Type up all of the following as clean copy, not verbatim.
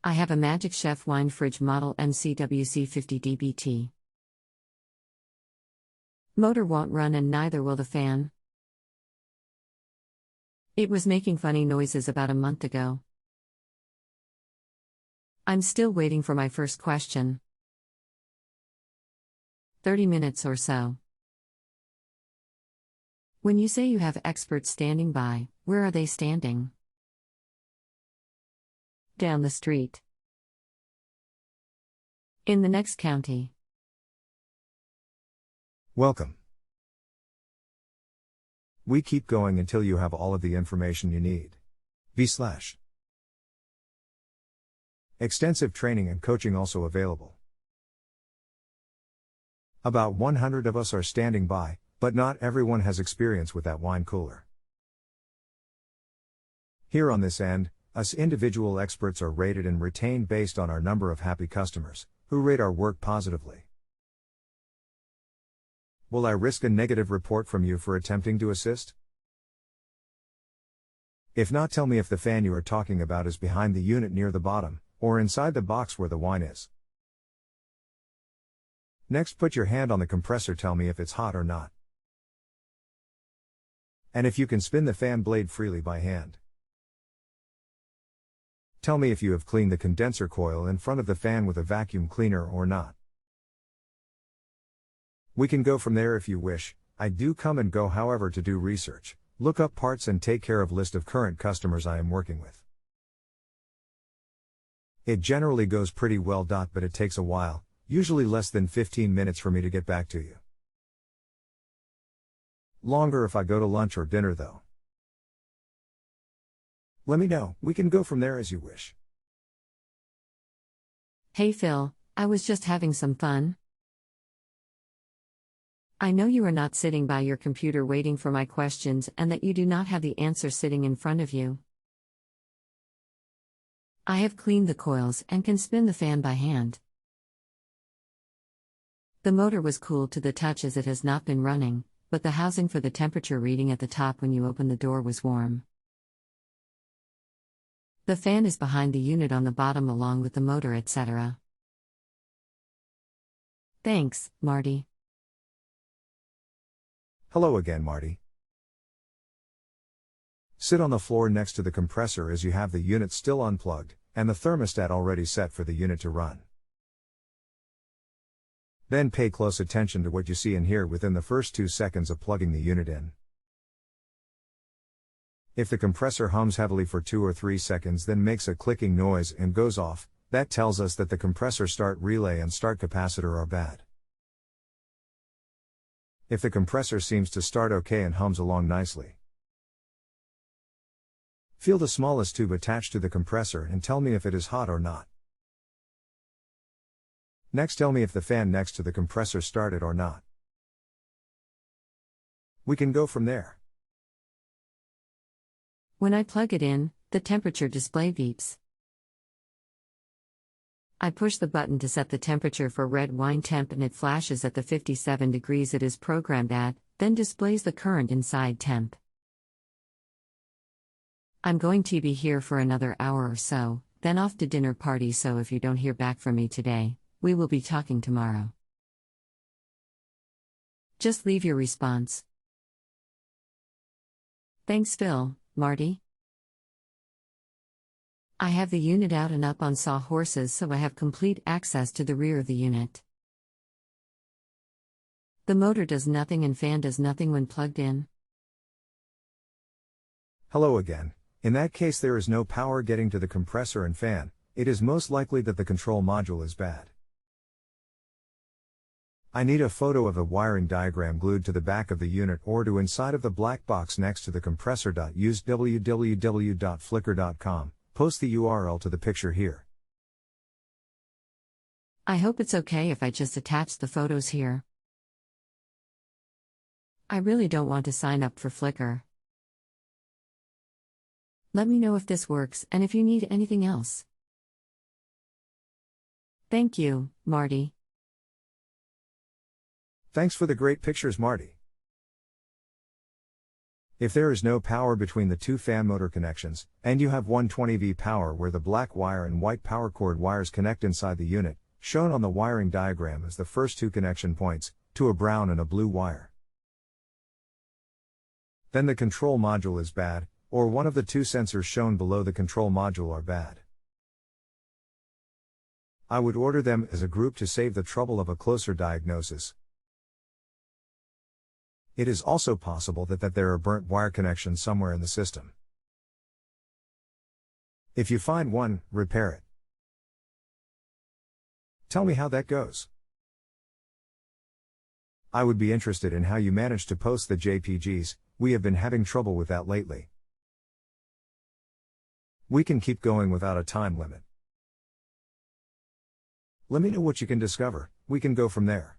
I have a Magic Chef wine fridge model MCWC50DBT. Motor won't run and neither will the fan. It was making funny noises about a month ago. I'm still waiting for my first question. 30 minutes or so. When you say you have experts standing by, where are they standing? Down the street. In the next county. Welcome. We keep going until you have all of the information you need. Extensive training and coaching also available. About 100 of us are standing by, but not everyone has experience with that wine cooler. Here on this end, us individual experts are rated and retained based on our number of happy customers, who rate our work positively. Will I risk a negative report from you for attempting to assist? If not, tell me if the fan you are talking about is behind the unit near the bottom, or inside the box where the wine is. Next, put your hand on the compressor, tell me if it's hot or not. And if you can spin the fan blade freely by hand. Tell me if you have cleaned the condenser coil in front of the fan with a vacuum cleaner or not. We can go from there if you wish. I do come and go, however, to do research, look up parts and take care of list of current customers I am working with. It generally goes pretty well. But it takes a while, usually less than 15 minutes for me to get back to you. Longer if I go to lunch or dinner though. Let me know, we can go from there as you wish. Hey Phil, I was just having some fun. I know you are not sitting by your computer waiting for my questions and that you do not have the answer sitting in front of you. I have cleaned the coils and can spin the fan by hand. The motor was cool to the touch as it has not been running, but the housing for the temperature reading at the top when you open the door was warm. The fan is behind the unit on the bottom along with the motor, etc. Thanks, Marty. Hello again, Marty. Sit on the floor next to the compressor as you have the unit still unplugged, and the thermostat already set for the unit to run. Then pay close attention to what you see and hear within the first 2 seconds of plugging the unit in. If the compressor hums heavily for 2 or 3 seconds, then makes a clicking noise and goes off, that tells us that the compressor start relay and start capacitor are bad. If the compressor seems to start okay and hums along nicely, feel the smallest tube attached to the compressor and tell me if it is hot or not. Next, tell me if the fan next to the compressor started or not. We can go from there. When I plug it in, the temperature display beeps. I push the button to set the temperature for red wine temp and it flashes at the 57 degrees it is programmed at, then displays the current inside temp. I'm going to be here for another hour or so, then off to dinner party, so if you don't hear back from me today, we will be talking tomorrow. Just leave your response. Thanks Phil, Marty. I have the unit out and up on sawhorses, so I have complete access to the rear of the unit. The motor does nothing and fan does nothing when plugged in. Hello again. In that case, there is no power getting to the compressor and fan. It is most likely that the control module is bad. I need a photo of the wiring diagram glued to the back of the unit or to inside of the black box next to the compressor. Use www.flickr.com, post the URL to the picture here. I hope it's okay if I just attach the photos here. I really don't want to sign up for Flickr. Let me know if this works and if you need anything else. Thank you, Marty. Thanks for the great pictures, Marty. If there is no power between the two fan motor connections, and you have 120V power where the black wire and white power cord wires connect inside the unit, shown on the wiring diagram as the first two connection points, to a brown and a blue wire, then the control module is bad, or one of the two sensors shown below the control module are bad. I would order them as a group to save the trouble of a closer diagnosis. It is also possible that there are burnt wire connections somewhere in the system. If you find one, repair it. Tell me how that goes. I would be interested in how you managed to post the JPGs. We have been having trouble with that lately. We can keep going without a time limit. Let me know what you can discover, we can go from there.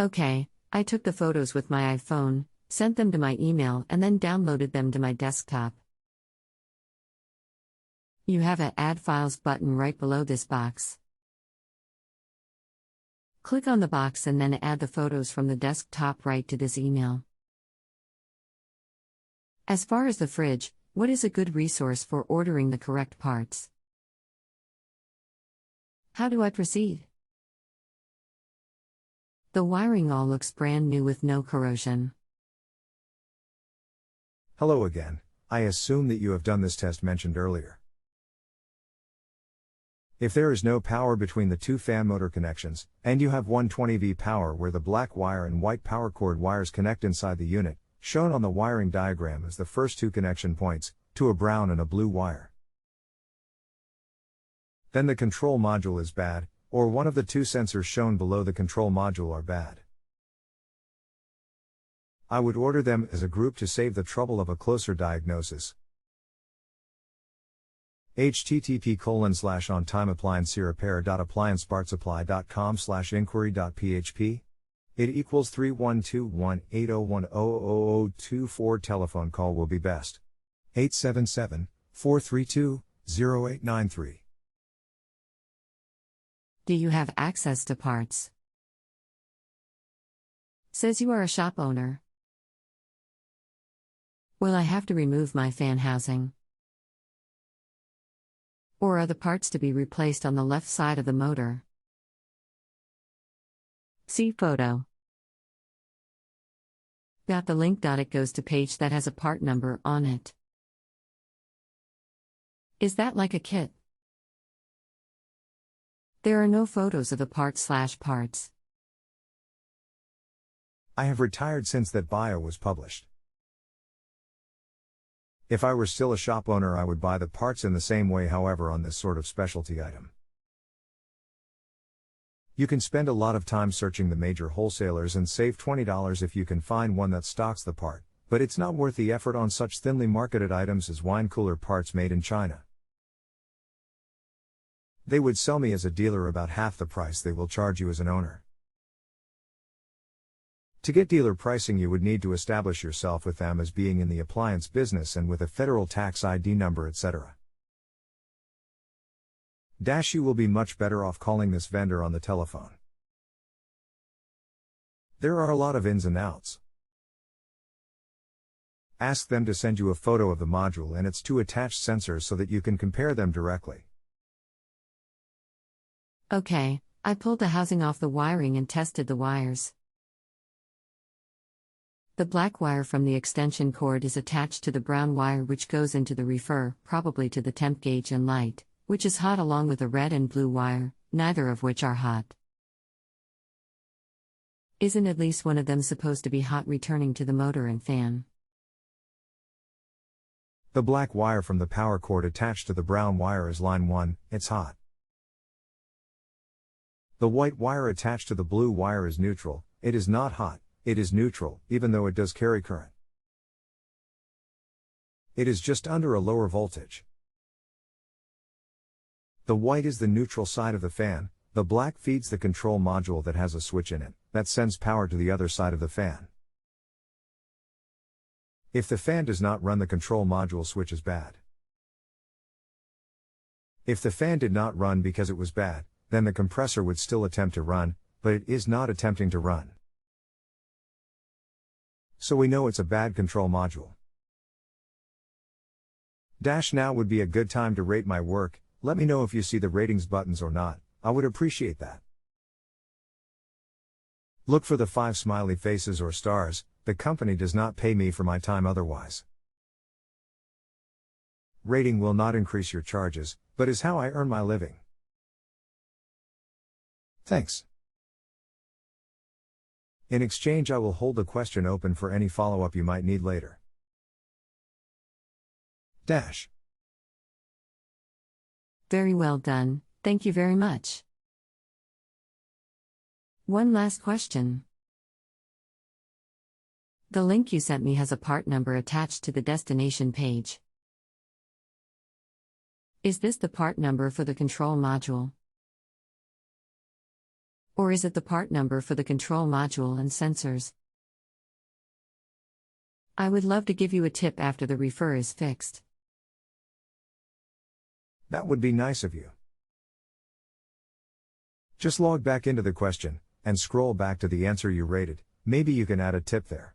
Okay, I took the photos with my iPhone, sent them to my email and then downloaded them to my desktop. You have a Add Files button right below this box. Click on the box and then add the photos from the desktop right to this email. As far as the fridge, what is a good resource for ordering the correct parts? How do I proceed? The wiring all looks brand new with no corrosion. Hello again, I assume that you have done this test mentioned earlier. If there is no power between the two fan motor connections, and you have 120V power where the black wire and white power cord wires connect inside the unit, shown on the wiring diagram as the first two connection points, to a brown and a blue wire, then the control module is bad, or one of the two sensors shown below the control module are bad. I would order them as a group to save the trouble of a closer diagnosis. http://ontimeappliancerepair.appliancepartsupply.com/inquiry.php. It equals 312180100024. Telephone call will be best. 877-432-0893. Do you have access to parts? Says you are a shop owner. Will I have to remove my fan housing? Or are the parts to be replaced on the left side of the motor? See photo. Got the link. It goes to page that has a part number on it. Is that like a kit? There are no photos of the parts. I have retired since that bio was published. If I were still a shop owner, I would buy the parts in the same way, however, on this sort of specialty item. You can spend a lot of time searching the major wholesalers and save $20 if you can find one that stocks the part, but it's not worth the effort on such thinly marketed items as wine cooler parts made in China. They would sell me as a dealer about half the price they will charge you as an owner. To get dealer pricing, you would need to establish yourself with them as being in the appliance business and with a federal tax ID number, etc. You will be much better off calling this vendor on the telephone. There are a lot of ins and outs. Ask them to send you a photo of the module and its two attached sensors so that you can compare them directly. Okay, I pulled the housing off the wiring and tested the wires. The black wire from the extension cord is attached to the brown wire which goes into the refer, probably to the temp gauge and light, which is hot, along with the red and blue wire, neither of which are hot. Isn't at least one of them supposed to be hot, returning to the motor and fan? The black wire from the power cord attached to the brown wire is line 1, it's hot. The white wire attached to the blue wire is neutral, it is not hot. It is neutral, even though it does carry current. It is just under a lower voltage. The white is the neutral side of the fan, the black feeds the control module that has a switch in it, that sends power to the other side of the fan. If the fan does not run, the control module switch is bad. If the fan did not run because it was bad, then the compressor would still attempt to run, but it is not attempting to run. so we know it's a bad control module. Now would be a good time to rate my work. Let me know if you see the ratings buttons or not, I would appreciate that. Look for the 5 smiley faces or stars. The company does not pay me for my time otherwise. Rating will not increase your charges, but is how I earn my living. Thanks. In exchange, I will hold the question open for any follow-up you might need later. Very well done, thank you very much. One last question. The link you sent me has a part number attached to the destination page. Is this the part number for the control module? Or is it the part number for the control module and sensors? I would love to give you a tip after the refer is fixed. That would be nice of you. Just log back into the question, and scroll back to the answer you rated. Maybe you can add a tip there.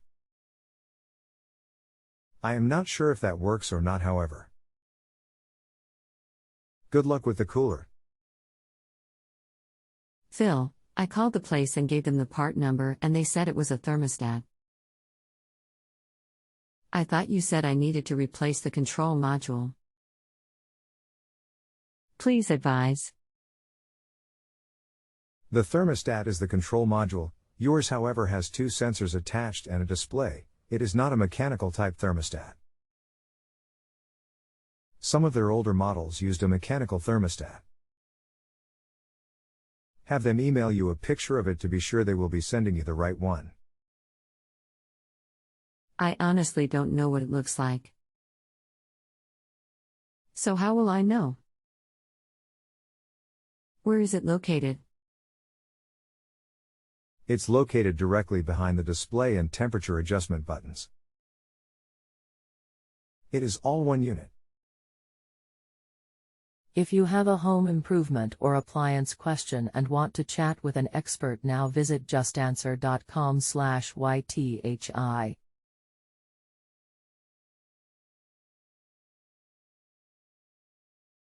I am not sure if that works or not, however. Good luck with the cooler. Phil, I called the place and gave them the part number and they said it was a thermostat. I thought you said I needed to replace the control module. Please advise. The thermostat is the control module. Yours, however, has 2 sensors attached and a display. It is not a mechanical type thermostat. Some of their older models used a mechanical thermostat. Have them email you a picture of it to be sure they will be sending you the right one. I honestly don't know what it looks like. So how will I know? Where is it located? It's located directly behind the display and temperature adjustment buttons. It is all one unit. If you have a home improvement or appliance question and want to chat with an expert now, visit justanswer.com/YTHI.